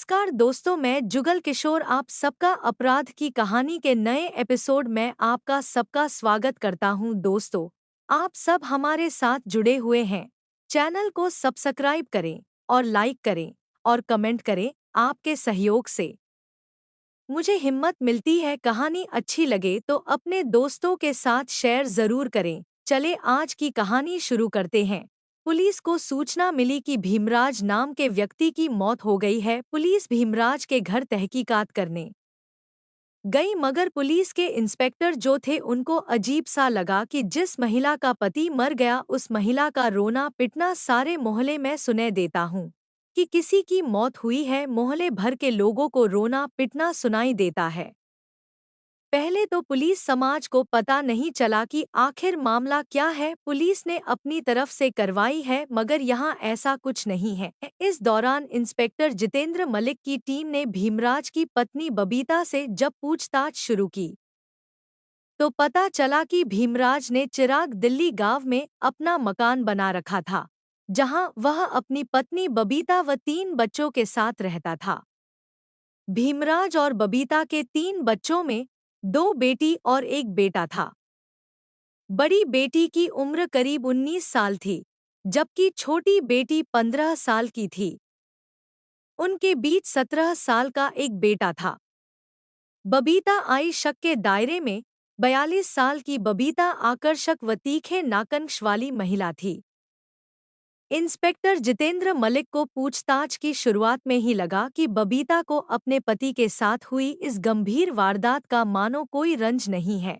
नमस्कार दोस्तों, मैं जुगल किशोर आप सबका अपराध की कहानी के नए एपिसोड में आपका सबका स्वागत करता हूं। दोस्तों, आप सब हमारे साथ जुड़े हुए हैं। चैनल को सब्सक्राइब करें और लाइक करें और कमेंट करें। आपके सहयोग से मुझे हिम्मत मिलती है। कहानी अच्छी लगे तो अपने दोस्तों के साथ शेयर जरूर करें। चले आज की कहानी शुरू करते हैं। पुलिस को सूचना मिली कि भीमराज नाम के व्यक्ति की मौत हो गई है। पुलिस भीमराज के घर तहकीकात करने गई, मगर पुलिस के इंस्पेक्टर जो थे उनको अजीब सा लगा कि जिस महिला का पति मर गया उस महिला का रोना पिटना सारे मोहल्ले में सुनाई देता हूँ कि किसी की मौत हुई है। मोहल्ले भर के लोगों को रोना पिटना सुनाई देता है। पहले तो पुलिस समाज को पता नहीं चला कि आखिर मामला क्या है। पुलिस ने अपनी तरफ से करवाई है, मगर यहाँ ऐसा कुछ नहीं है। इस दौरान इंस्पेक्टर जितेंद्र मलिक की टीम ने भीमराज की पत्नी बबीता से जब पूछताछ शुरू की तो पता चला कि भीमराज ने चिराग दिल्ली गांव में अपना मकान बना रखा था, जहां वह अपनी पत्नी बबीता व 3 बच्चों के साथ रहता था। भीमराज और बबीता के 3 बच्चों में 2 बेटी और 1 बेटा था। बड़ी बेटी की उम्र करीब 19 साल थी, जबकि छोटी बेटी 15 साल की थी। उनके बीच 17 साल का एक बेटा था। बबीता आई शक के दायरे में। 42 साल की बबीता आकर्षक व तीखे नाखुश वाली महिला थी। इंस्पेक्टर जितेंद्र मलिक को पूछताछ की शुरुआत में ही लगा कि बबीता को अपने पति के साथ हुई इस गंभीर वारदात का मानो कोई रंज नहीं है।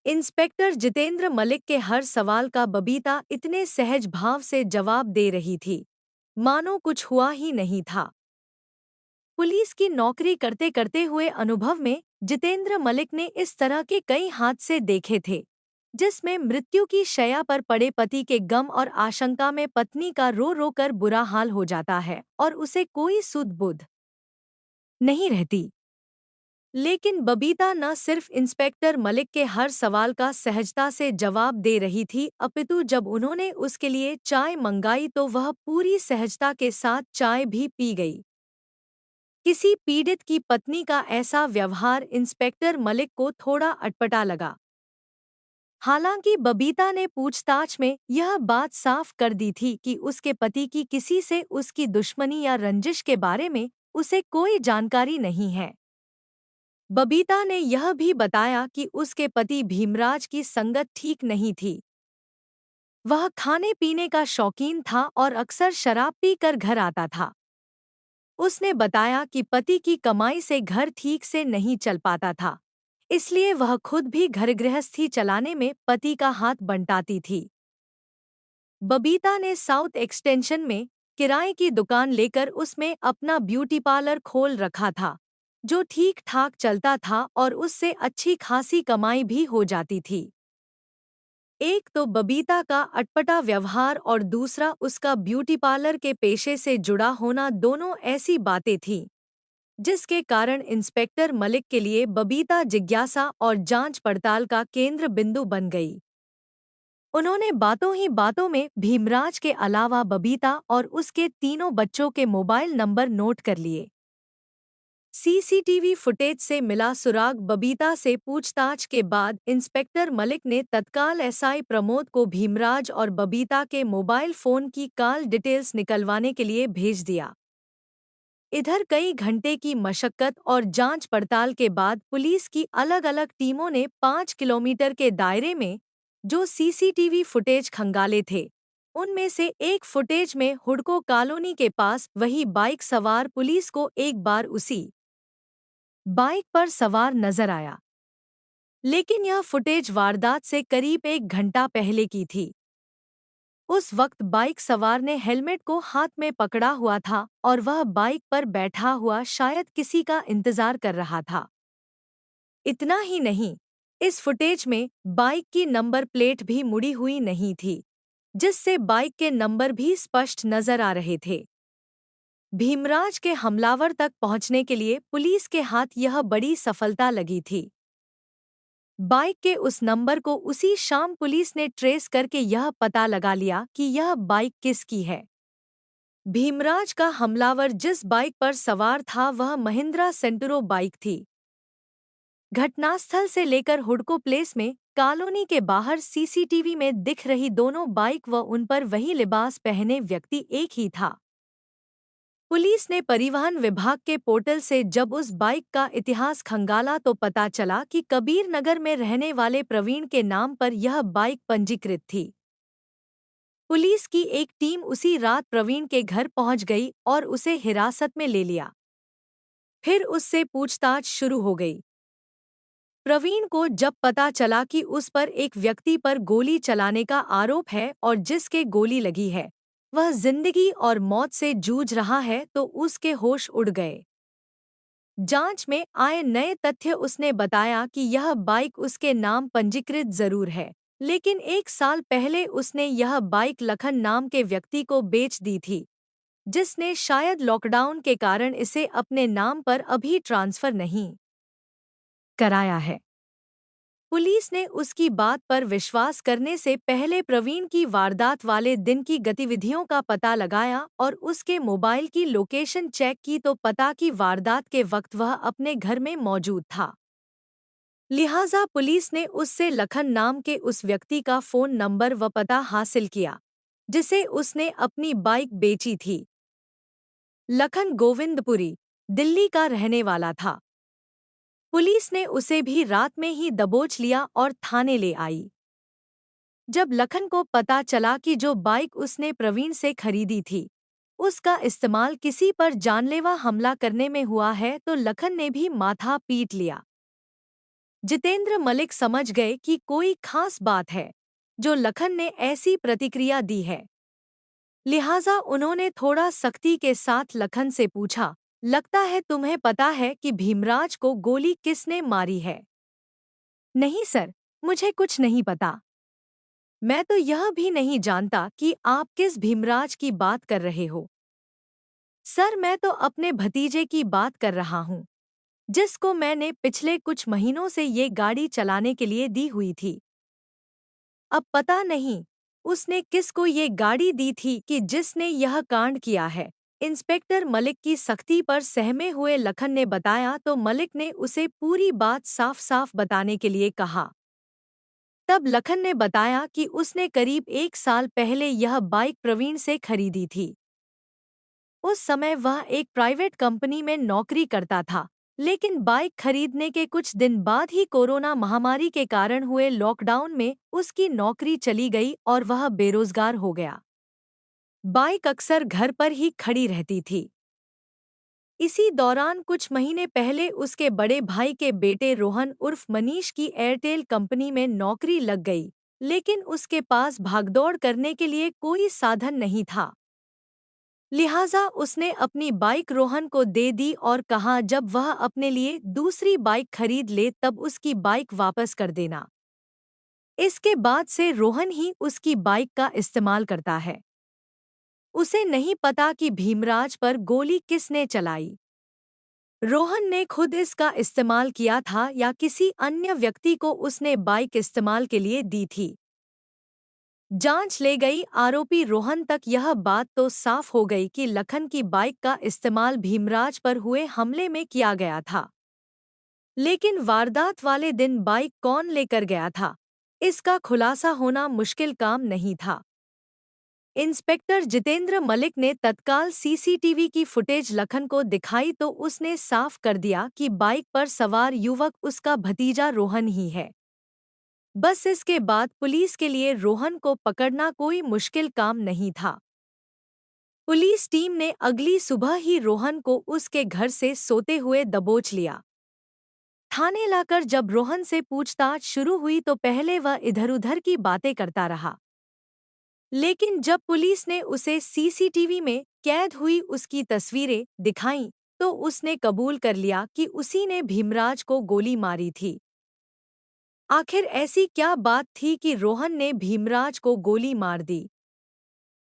इंस्पेक्टर जितेंद्र मलिक के हर सवाल का बबीता इतने सहज भाव से जवाब दे रही थी, मानो कुछ हुआ ही नहीं था। पुलिस की नौकरी करते करते हुए अनुभव में जितेंद्र मलिक ने इस तरह के कई हादसे देखे थे, जिसमें मृत्यु की शैया पर पड़े पति के गम और आशंका में पत्नी का रो रो कर बुरा हाल हो जाता है और उसे कोई सुध बुध नहीं रहती। लेकिन बबीता न सिर्फ इंस्पेक्टर मलिक के हर सवाल का सहजता से जवाब दे रही थी, अपितु जब उन्होंने उसके लिए चाय मंगाई तो वह पूरी सहजता के साथ चाय भी पी गई। किसी पीड़ित की पत्नी का ऐसा व्यवहार इंस्पेक्टर मलिक को थोड़ा अटपटा लगा। हालांकि बबीता ने पूछताछ में यह बात साफ कर दी थी कि उसके पति की किसी से उसकी दुश्मनी या रंजिश के बारे में उसे कोई जानकारी नहीं है। बबीता ने यह भी बताया कि उसके पति भीमराज की संगत ठीक नहीं थी। वह खाने पीने का शौकीन था और अक्सर शराब पीकर घर आता था। उसने बताया कि पति की कमाई से घर ठीक से नहीं चल पाता था, इसलिए वह खुद भी घर गृहस्थी चलाने में पति का हाथ बंटाती थी। बबीता ने साउथ एक्सटेंशन में किराए की दुकान लेकर उसमें अपना ब्यूटी पार्लर खोल रखा था, जो ठीक ठाक चलता था और उससे अच्छी खासी कमाई भी हो जाती थी। एक तो बबीता का अटपटा व्यवहार और दूसरा उसका ब्यूटी पार्लर के पेशे से जुड़ा होना, दोनों ऐसी बातें थीं जिसके कारण इंस्पेक्टर मलिक के लिए बबीता जिज्ञासा और जांच पड़ताल का केंद्र बिंदु बन गई। उन्होंने बातों ही बातों में भीमराज के अलावा बबीता और उसके तीनों बच्चों के मोबाइल नंबर नोट कर लिए। सीसीटीवी फुटेज से मिला सुराग। बबीता से पूछताछ के बाद इंस्पेक्टर मलिक ने तत्काल एसआई प्रमोद को भीमराज और बबीता के मोबाइल फोन की कॉल डिटेल्स निकलवाने के लिए भेज दिया। इधर कई घंटे की मशक्कत और जांच पड़ताल के बाद पुलिस की अलग-अलग टीमों ने 5 किलोमीटर के दायरे में जो सीसीटीवी फुटेज खंगाले थे, उनमें से एक फुटेज में हुडको कॉलोनी के पास वही बाइक सवार पुलिस को एक बार उसी बाइक पर सवार नजर आया। लेकिन यह फुटेज वारदात से करीब 1 घंटा पहले की थी। उस वक्त बाइक सवार ने हेलमेट को हाथ में पकड़ा हुआ था और वह बाइक पर बैठा हुआ शायद किसी का इंतजार कर रहा था। इतना ही नहीं, इस फुटेज में बाइक की नंबर प्लेट भी मुड़ी हुई नहीं थी, जिससे बाइक के नंबर भी स्पष्ट नजर आ रहे थे। भीमराज के हमलावर तक पहुंचने के लिए पुलिस के हाथ यह बड़ी सफलता लगी थी। बाइक के उस नंबर को उसी शाम पुलिस ने ट्रेस करके यह पता लगा लिया कि यह बाइक किसकी है। भीमराज का हमलावर जिस बाइक पर सवार था वह महिंद्रा सेंटुरो बाइक थी। घटनास्थल से लेकर हुडको प्लेस में कॉलोनी के बाहर सीसीटीवी में दिख रही दोनों बाइक व उन पर वही लिबास पहने व्यक्ति एक ही था। पुलिस ने परिवहन विभाग के पोर्टल से जब उस बाइक का इतिहास खंगाला तो पता चला कि कबीर नगर में रहने वाले प्रवीण के नाम पर यह बाइक पंजीकृत थी। पुलिस की एक टीम उसी रात प्रवीण के घर पहुंच गई और उसे हिरासत में ले लिया। फिर उससे पूछताछ शुरू हो गई। प्रवीण को जब पता चला कि उस पर एक व्यक्ति पर गोली चलाने का आरोप है और जिसके गोली लगी है वह जिंदगी और मौत से जूझ रहा है तो उसके होश उड़ गए। जांच में आए नए तथ्य उसने बताया कि यह बाइक उसके नाम पंजीकृत जरूर है, लेकिन 1 साल पहले उसने यह बाइक लखन नाम के व्यक्ति को बेच दी थी, जिसने शायद लॉकडाउन के कारण इसे अपने नाम पर अभी ट्रांसफर नहीं कराया है। पुलिस ने उसकी बात पर विश्वास करने से पहले प्रवीण की वारदात वाले दिन की गतिविधियों का पता लगाया और उसके मोबाइल की लोकेशन चेक की तो पता कि वारदात के वक्त वह अपने घर में मौजूद था। लिहाजा पुलिस ने उससे लखन नाम के उस व्यक्ति का फोन नंबर व पता हासिल किया, जिसे उसने अपनी बाइक बेची थी। लखन गोविंदपुरी, दिल्ली का रहने वाला था। पुलिस ने उसे भी रात में ही दबोच लिया और थाने ले आई। जब लखन को पता चला कि जो बाइक उसने प्रवीण से खरीदी थी उसका इस्तेमाल किसी पर जानलेवा हमला करने में हुआ है तो लखन ने भी माथा पीट लिया। जितेंद्र मलिक समझ गए कि कोई खास बात है जो लखन ने ऐसी प्रतिक्रिया दी है। लिहाजा उन्होंने थोड़ा सख्ती के साथ लखन से पूछा, लगता है तुम्हें पता है कि भीमराज को गोली किसने मारी है? नहीं सर, मुझे कुछ नहीं पता। मैं तो यह भी नहीं जानता कि आप किस भीमराज की बात कर रहे हो। सर, मैं तो अपने भतीजे की बात कर रहा हूँ, जिसको मैंने पिछले कुछ महीनों से ये गाड़ी चलाने के लिए दी हुई थी। अब पता नहीं उसने किसको ये गाड़ी दी थी कि जिसने यह कांड किया है। इंस्पेक्टर मलिक की सख्ती पर सहमे हुए लखन ने बताया तो मलिक ने उसे पूरी बात साफ साफ बताने के लिए कहा। तब लखन ने बताया कि उसने करीब 1 साल पहले यह बाइक प्रवीण से खरीदी थी। उस समय वह एक प्राइवेट कंपनी में नौकरी करता था, लेकिन बाइक खरीदने के कुछ दिन बाद ही कोरोना महामारी के कारण हुए लॉकडाउन में उसकी नौकरी चली गई और वह बेरोजगार हो गया। बाइक अक्सर घर पर ही खड़ी रहती थी। इसी दौरान कुछ महीने पहले उसके बड़े भाई के बेटे रोहन उर्फ मनीष की एयरटेल कंपनी में नौकरी लग गई, लेकिन उसके पास भागदौड़ करने के लिए कोई साधन नहीं था। लिहाजा उसने अपनी बाइक रोहन को दे दी और कहा जब वह अपने लिए दूसरी बाइक खरीद ले तब उसकी बाइक वापस कर देना। इसके बाद से रोहन ही उसकी बाइक का इस्तेमाल करता है। उसे नहीं पता कि भीमराज पर गोली किसने चलाई। रोहन ने खुद इसका इस्तेमाल किया था या किसी अन्य व्यक्ति को उसने बाइक इस्तेमाल के लिए दी थी। जांच ले गई आरोपी रोहन तक यह बात तो साफ हो गई कि लखन की बाइक का इस्तेमाल भीमराज पर हुए हमले में किया गया था। लेकिन वारदात वाले दिन बाइक कौन लेकर गया था, इसका खुलासा होना मुश्किल काम नहीं था। इंस्पेक्टर जितेंद्र मलिक ने तत्काल सीसीटीवी की फुटेज लखन को दिखाई तो उसने साफ कर दिया कि बाइक पर सवार युवक उसका भतीजा रोहन ही है। बस इसके बाद पुलिस के लिए रोहन को पकड़ना कोई मुश्किल काम नहीं था। पुलिस टीम ने अगली सुबह ही रोहन को उसके घर से सोते हुए दबोच लिया। थाने लाकर जब रोहन से पूछताछ शुरू हुई तो पहले वह इधर-उधर की बातें करता रहा, लेकिन जब पुलिस ने उसे सीसीटीवी में कैद हुई उसकी तस्वीरें दिखाईं तो उसने कबूल कर लिया कि उसी ने भीमराज को गोली मारी थी। आखिर ऐसी क्या बात थी कि रोहन ने भीमराज को गोली मार दी?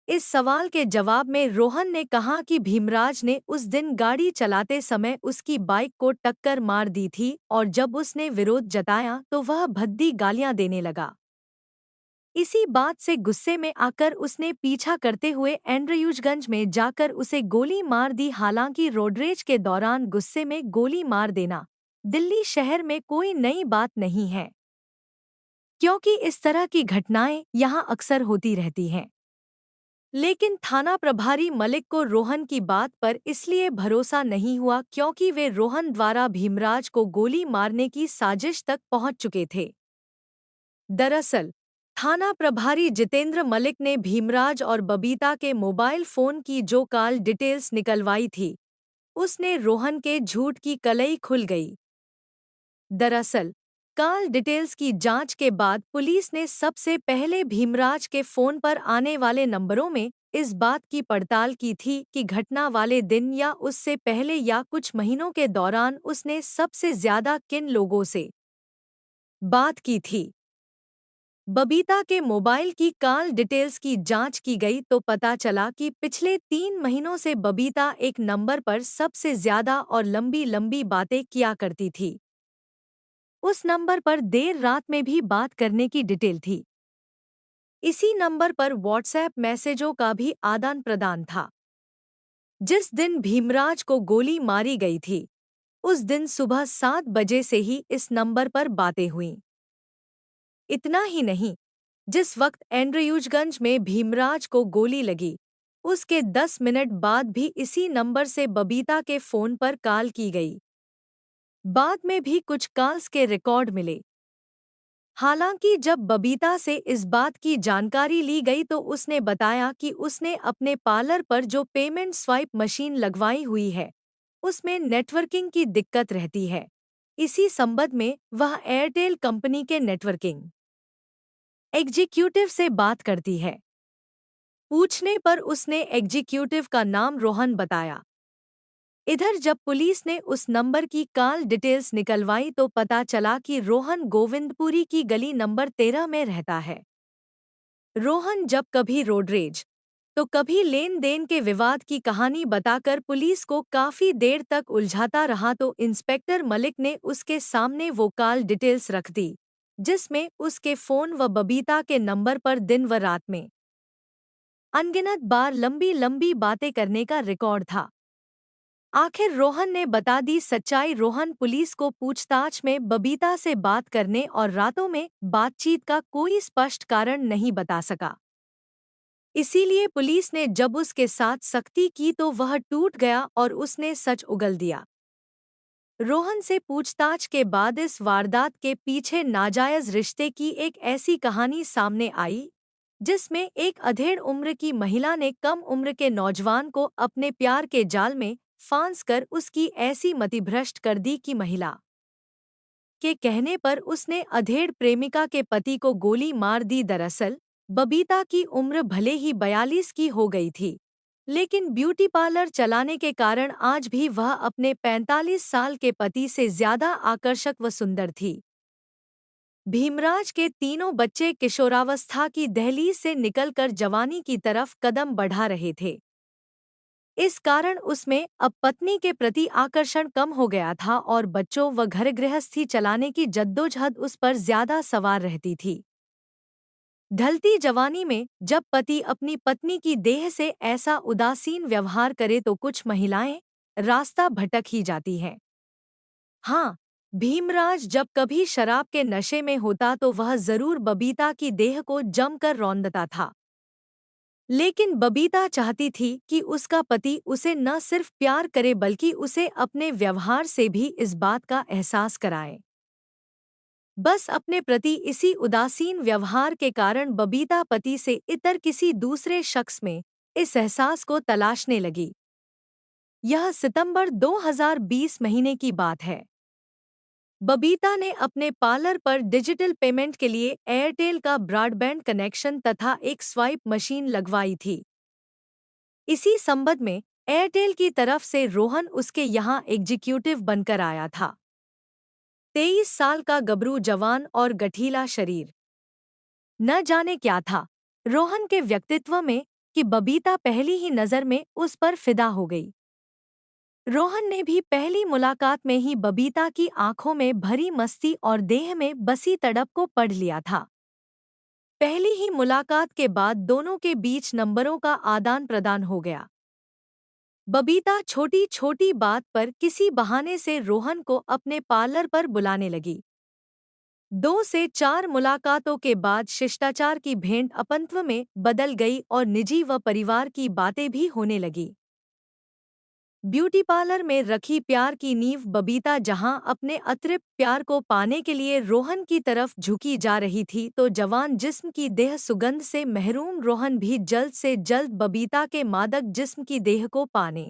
इस सवाल के जवाब में रोहन ने कहा कि भीमराज ने उस दिन गाड़ी चलाते समय उसकी बाइक को टक्कर मार दी थी और जब उसने विरोध जताया तो वह भद्दी गालियां देने लगा। इसी बात से गुस्से में आकर उसने पीछा करते हुए एंड्रयूजगंज में जाकर उसे गोली मार दी। हालांकि रोडरेज के दौरान गुस्से में गोली मार देना दिल्ली शहर में कोई नई बात नहीं है, क्योंकि इस तरह की घटनाएं यहां अक्सर होती रहती हैं। लेकिन थाना प्रभारी मलिक को रोहन की बात पर इसलिए भरोसा नहीं हुआ क्योंकि वे रोहन द्वारा भीमराज को गोली मारने की साजिश तक पहुंच चुके थे। दरअसल थाना प्रभारी जितेंद्र मलिक ने भीमराज और बबीता के मोबाइल फोन की जो कॉल डिटेल्स निकलवाई थी, उसने रोहन के झूठ की कलई खुल गई। दरअसल कॉल डिटेल्स की जांच के बाद पुलिस ने सबसे पहले भीमराज के फोन पर आने वाले नंबरों में इस बात की पड़ताल की थी कि घटना वाले दिन या उससे पहले या कुछ महीनों के दौरान उसने सबसे ज्यादा किन लोगों से बात की थी। बबीता के मोबाइल की कॉल डिटेल्स की जांच की गई तो पता चला कि पिछले 3 महीनों से बबीता एक नंबर पर सबसे ज्यादा और लंबी लंबी बातें किया करती थी। उस नंबर पर देर रात में भी बात करने की डिटेल थी। इसी नंबर पर व्हाट्सएप मैसेजों का भी आदान प्रदान था। जिस दिन भीमराज को गोली मारी गई थी, उस दिन सुबह 7 बजे से ही इस नंबर पर बातें हुईं। इतना ही नहीं, जिस वक्त एंड्रयूजगंज में भीमराज को गोली लगी, उसके 10 मिनट बाद भी इसी नंबर से बबीता के फोन पर कॉल की गई। बाद में भी कुछ कॉल्स के रिकॉर्ड मिले। हालांकि जब बबीता से इस बात की जानकारी ली गई तो उसने बताया कि उसने अपने पार्लर पर जो पेमेंट स्वाइप मशीन लगवाई हुई है, उसमें नेटवर्किंग की दिक्कत रहती है। इसी संबंध में वह एयरटेल कंपनी के नेटवर्किंग एग्जीक्यूटिव से बात करती है। पूछने पर उसने एग्जीक्यूटिव का नाम रोहन बताया। इधर जब पुलिस ने उस नंबर की कॉल डिटेल्स निकलवाई तो पता चला कि रोहन गोविंदपुरी की गली नंबर 13 में रहता है। रोहन जब कभी रोडरेज तो कभी लेन देन के विवाद की कहानी बताकर पुलिस को काफी देर तक उलझाता रहा तो इंस्पेक्टर मलिक ने उसके सामने वो कॉल डिटेल्स रख दी, जिसमें उसके फोन व बबीता के नंबर पर दिन व रात में अनगिनत बार लंबी लंबी बातें करने का रिकॉर्ड था। आखिर रोहन ने बता दी सच्चाई। रोहन पुलिस को पूछताछ में बबीता से बात करने और रातों में बातचीत का कोई स्पष्ट कारण नहीं बता सका। इसीलिए पुलिस ने जब उसके साथ सख्ती की तो वह टूट गया और उसने सच उगल दिया। रोहन से पूछताछ के बाद इस वारदात के पीछे नाजायज रिश्ते की एक ऐसी कहानी सामने आई, जिसमें एक अधेड़ उम्र की महिला ने कम उम्र के नौजवान को अपने प्यार के जाल में फांस कर उसकी ऐसी मतिभ्रष्ट कर दी कि महिला के कहने पर उसने अधेड़ प्रेमिका के पति को गोली मार दी। दरअसल बबीता की उम्र भले ही 42 की हो गई थी, लेकिन ब्यूटी पार्लर चलाने के कारण आज भी वह अपने 45 साल के पति से ज्यादा आकर्षक व सुंदर थी। भीमराज के तीनों बच्चे किशोरावस्था की दहलीज से निकलकर जवानी की तरफ कदम बढ़ा रहे थे। इस कारण उसमें अब पत्नी के प्रति आकर्षण कम हो गया था और बच्चों व घर गृहस्थी चलाने की जद्दोजहद उस पर ज्यादा सवार रहती थी। ढलती जवानी में जब पति अपनी पत्नी की देह से ऐसा उदासीन व्यवहार करे तो कुछ महिलाएं रास्ता भटक ही जाती हैं। हाँ, भीमराज जब कभी शराब के नशे में होता तो वह जरूर बबीता की देह को जमकर रौंदता था। लेकिन बबीता चाहती थी कि उसका पति उसे न सिर्फ प्यार करे बल्कि उसे अपने व्यवहार से भी इस बात का एहसास कराए। बस अपने प्रति इसी उदासीन व्यवहार के कारण बबीता पति से इतर किसी दूसरे शख्स में इस एहसास को तलाशने लगी। यह सितंबर 2020 महीने की बात है। बबीता ने अपने पार्लर पर डिजिटल पेमेंट के लिए एयरटेल का ब्रॉडबैंड कनेक्शन तथा एक स्वाइप मशीन लगवाई थी। इसी संबंध में एयरटेल की तरफ से रोहन उसके यहाँ एग्जीक्यूटिव बनकर आया था। 23 साल का गबरू जवान और गठीला शरीर। न जाने क्या था रोहन के व्यक्तित्व में कि बबीता पहली ही नजर में उस पर फिदा हो गई। रोहन ने भी पहली मुलाकात में ही बबीता की आंखों में भरी मस्ती और देह में बसी तड़प को पढ़ लिया था। पहली ही मुलाकात के बाद दोनों के बीच नंबरों का आदान प्रदान हो गया। बबीता छोटी छोटी बात पर किसी बहाने से रोहन को अपने पार्लर पर बुलाने लगी। 2 से 4 मुलाकातों के बाद शिष्टाचार की भेंट अपनत्व में बदल गई और निजी व परिवार की बातें भी होने लगी। ब्यूटी पार्लर में रखी प्यार की नींव बबीता जहां अपने अतृप्त प्यार को पाने के लिए रोहन की तरफ झुकी जा रही थी, तो जवान जिस्म की देह सुगंध से महरूम रोहन भी जल्द से जल्द बबीता के मादक जिस्म की देह को पाने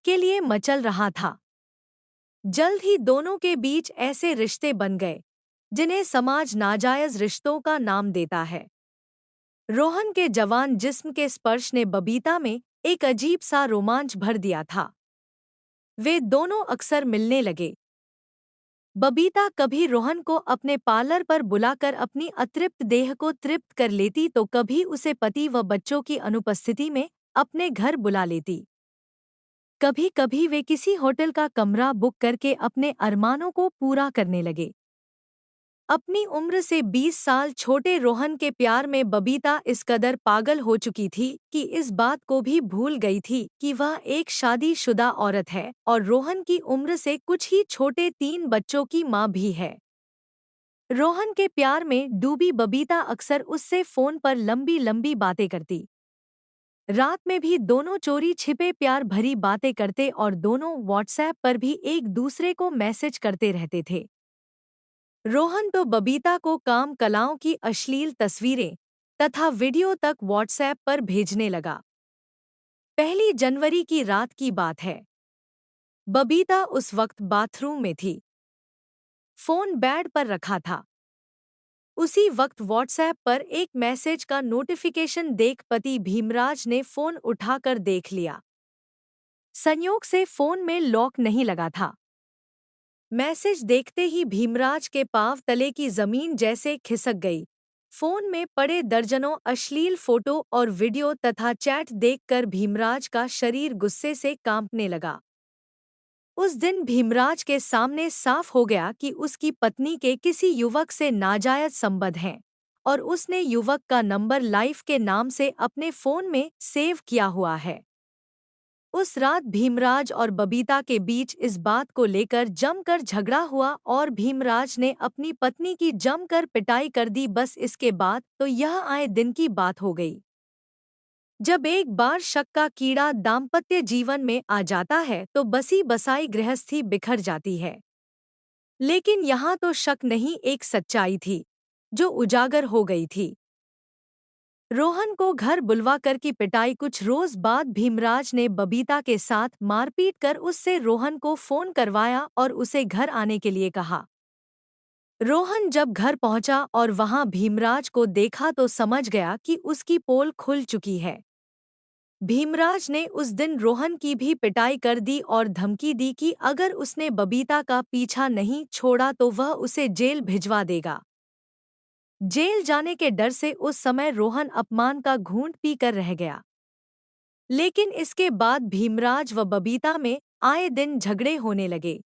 के लिए मचल रहा था। जल्द ही दोनों के बीच ऐसे रिश्ते बन गए जिन्हें समाज नाजायज रिश्तों का नाम देता है। रोहन के जवान जिस्म के स्पर्श ने बबीता में एक अजीब सा रोमांच भर दिया था। वे दोनों अक्सर मिलने लगे। बबीता कभी रोहन को अपने पार्लर पर बुलाकर अपनी अतृप्त देह को तृप्त कर लेती, तो कभी उसे पति व बच्चों की अनुपस्थिति में अपने घर बुला लेती। कभी कभी वे किसी होटल का कमरा बुक करके अपने अरमानों को पूरा करने लगे। अपनी उम्र से 20 साल छोटे रोहन के प्यार में बबीता इस कदर पागल हो चुकी थी कि इस बात को भी भूल गई थी कि वह एक शादीशुदा औरत है और रोहन की उम्र से कुछ ही छोटे 3 बच्चों की मां भी है। रोहन के प्यार में डूबी बबीता अक्सर उससे फोन पर लंबी लंबी बातें करती। रात में भी दोनों चोरी छिपे प्यार भरी बातें करते और दोनों व्हाट्सएप पर भी एक दूसरे को मैसेज करते रहते थे। रोहन तो बबीता को काम कलाओं की अश्लील तस्वीरें तथा वीडियो तक व्हाट्सएप पर भेजने लगा। 1 जनवरी की रात की बात है। बबीता उस वक्त बाथरूम में थी। फोन बेड पर रखा था। उसी वक्त व्हाट्सएप पर एक मैसेज का नोटिफिकेशन देख पति भीमराज ने फोन उठाकर देख लिया। संयोग से फोन में लॉक नहीं लगा था। मैसेज देखते ही भीमराज के पांव तले की जमीन जैसे खिसक गई। फोन में पड़े दर्जनों अश्लील फोटो और वीडियो तथा चैट देखकर भीमराज का शरीर गुस्से से कांपने लगा। उस दिन भीमराज के सामने साफ हो गया कि उसकी पत्नी के किसी युवक से नाजायज संबंध हैं और उसने युवक का नंबर लाइफ के नाम से अपने फोन में सेव किया हुआ है। उस रात भीमराज और बबीता के बीच इस बात को लेकर जमकर झगड़ा हुआ और भीमराज ने अपनी पत्नी की जमकर पिटाई कर दी। बस इसके बाद तो यह आए दिन की बात हो गई। जब एक बार शक का कीड़ा दाम्पत्य जीवन में आ जाता है तो बसी बसाई गृहस्थी बिखर जाती है। लेकिन यहाँ तो शक नहीं, एक सच्चाई थी जो उजागर हो गई थी। रोहन को घर बुलवाकर की पिटाई कुछ रोज बाद भीमराज ने बबीता के साथ मारपीट कर उससे रोहन को फोन करवाया और उसे घर आने के लिए कहा। रोहन जब घर पहुंचा और वहां भीमराज को देखा तो समझ गया कि उसकी पोल खुल चुकी है। भीमराज ने उस दिन रोहन की भी पिटाई कर दी और धमकी दी कि अगर उसने बबीता का पीछा नहीं छोड़ा तो वह उसे जेल भिजवा देगा। जेल जाने के डर से उस समय रोहन अपमान का घूंट पीकर रह गया। लेकिन इसके बाद भीमराज व बबीता में आए दिन झगड़े होने लगे।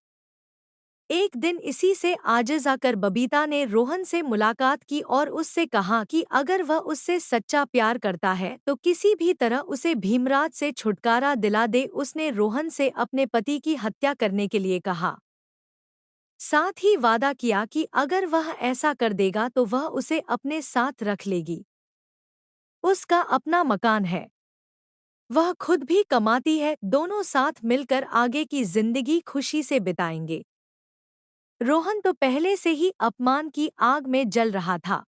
एक दिन इसी से आजिज आकर बबीता ने रोहन से मुलाकात की और उससे कहा कि अगर वह उससे सच्चा प्यार करता है तो किसी भी तरह उसे भीमराज से छुटकारा दिला दे। उसने रोहन से अपने पति की हत्या करने के लिए कहा। साथ ही वादा किया कि अगर वह ऐसा कर देगा तो वह उसे अपने साथ रख लेगी। उसका अपना मकान है, वह खुद भी कमाती है, दोनों साथ मिलकर आगे की जिंदगी खुशी से बिताएंगे। रोहन तो पहले से ही अपमान की आग में जल रहा था।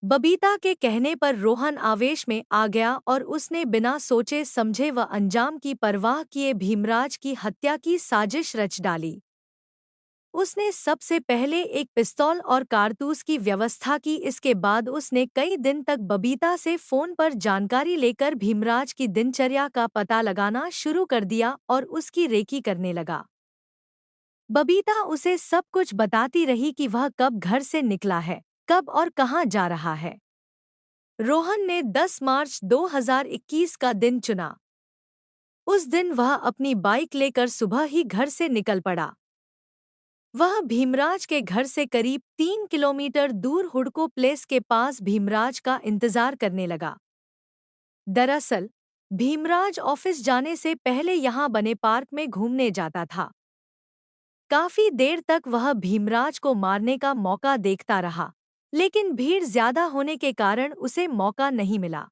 बबीता के कहने पर रोहन आवेश में आ गया और उसने बिना सोचे समझे व अंजाम की परवाह किए भीमराज की हत्या की साजिश रच डाली। उसने सबसे पहले एक पिस्तौल और कारतूस की व्यवस्था की। इसके बाद उसने कई दिन तक बबीता से फोन पर जानकारी लेकर भीमराज की दिनचर्या का पता लगाना शुरू कर दिया और उसकी रेकी करने लगा। बबीता उसे सब कुछ बताती रही कि वह कब घर से निकला है, कब और कहां जा रहा है। रोहन ने 10 मार्च 2021 का दिन चुना। उस दिन वह अपनी बाइक लेकर सुबह ही घर से निकल पड़ा। वह भीमराज के घर से करीब 3 किलोमीटर दूर हुडको प्लेस के पास भीमराज का इंतजार करने लगा। दरअसल भीमराज ऑफिस जाने से पहले यहाँ बने पार्क में घूमने जाता था। काफी देर तक वह भीमराज को मारने का मौका देखता रहा, लेकिन भीड़ ज्यादा होने के कारण उसे मौका नहीं मिला।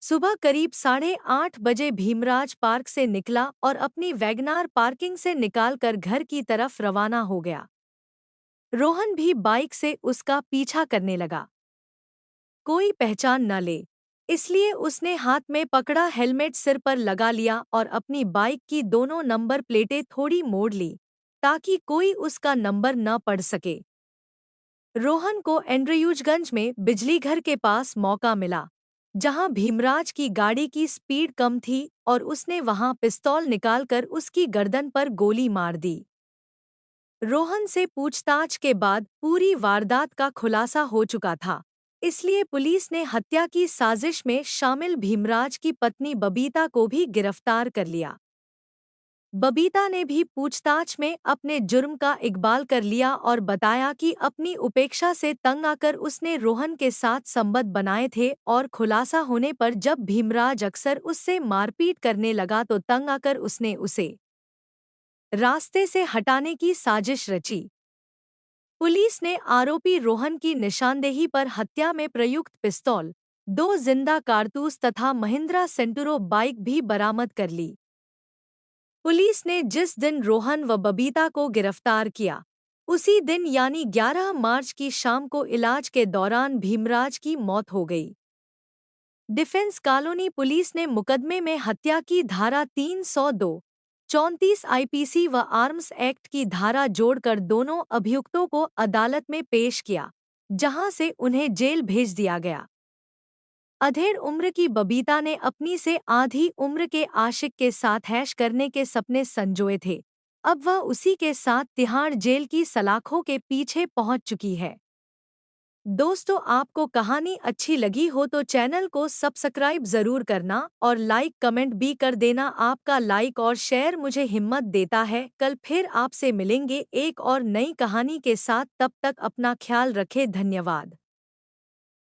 सुबह करीब 8:30 बजे भीमराज पार्क से निकला और अपनी वैगनार पार्किंग से निकालकर घर की तरफ रवाना हो गया। रोहन भी बाइक से उसका पीछा करने लगा। कोई पहचान न ले, इसलिए उसने हाथ में पकड़ा हेलमेट सिर पर लगा लिया और अपनी बाइक की दोनों नंबर प्लेटें थोड़ी मोड़ ली, ताकि कोई उसका नंबर न पढ़ सके। रोहन को एंड्रयूजगंज में बिजली घर के पास मौका मिला, जहां भीमराज की गाड़ी की स्पीड कम थी और उसने वहां पिस्तौल निकालकर उसकी गर्दन पर गोली मार दी। रोहन से पूछताछ के बाद पूरी वारदात का खुलासा हो चुका था, इसलिए पुलिस ने हत्या की साजिश में शामिल भीमराज की पत्नी बबीता को भी गिरफ्तार कर लिया। बबीता ने भी पूछताछ में अपने जुर्म का इकबाल कर लिया और बताया कि अपनी उपेक्षा से तंग आकर उसने रोहन के साथ संबंध बनाए थे और खुलासा होने पर जब भीमराज अक्सर उससे मारपीट करने लगा तो तंग आकर उसने उसे रास्ते से हटाने की साजिश रची। पुलिस ने आरोपी रोहन की निशानदेही पर हत्या में प्रयुक्त पिस्तौल, 2 जिंदा कारतूस तथा महिंद्रा सेंटुरो बाइक भी बरामद कर ली। पुलिस ने जिस दिन रोहन व बबीता को गिरफ्तार किया, उसी दिन यानी 11 मार्च की शाम को इलाज के दौरान भीमराज की मौत हो गई। डिफेंस कॉलोनी पुलिस ने मुकदमे में हत्या की धारा 302, 34 आईपीसी व आर्म्स एक्ट की धारा जोड़कर दोनों अभियुक्तों को अदालत में पेश किया, जहां से उन्हें जेल भेज दिया गया। अधेड़ उम्र की बबीता ने अपनी से आधी उम्र के आशिक के साथ ऐश करने के सपने संजोए थे। अब वह उसी के साथ तिहाड़ जेल की सलाखों के पीछे पहुंच चुकी है। दोस्तों, आपको कहानी अच्छी लगी हो तो चैनल को सब्सक्राइब जरूर करना और लाइक कमेंट भी कर देना। आपका लाइक और शेयर मुझे हिम्मत देता है। कल फिर आपसे मिलेंगे एक और नई कहानी के साथ। तब तक अपना ख्याल रखें। धन्यवाद।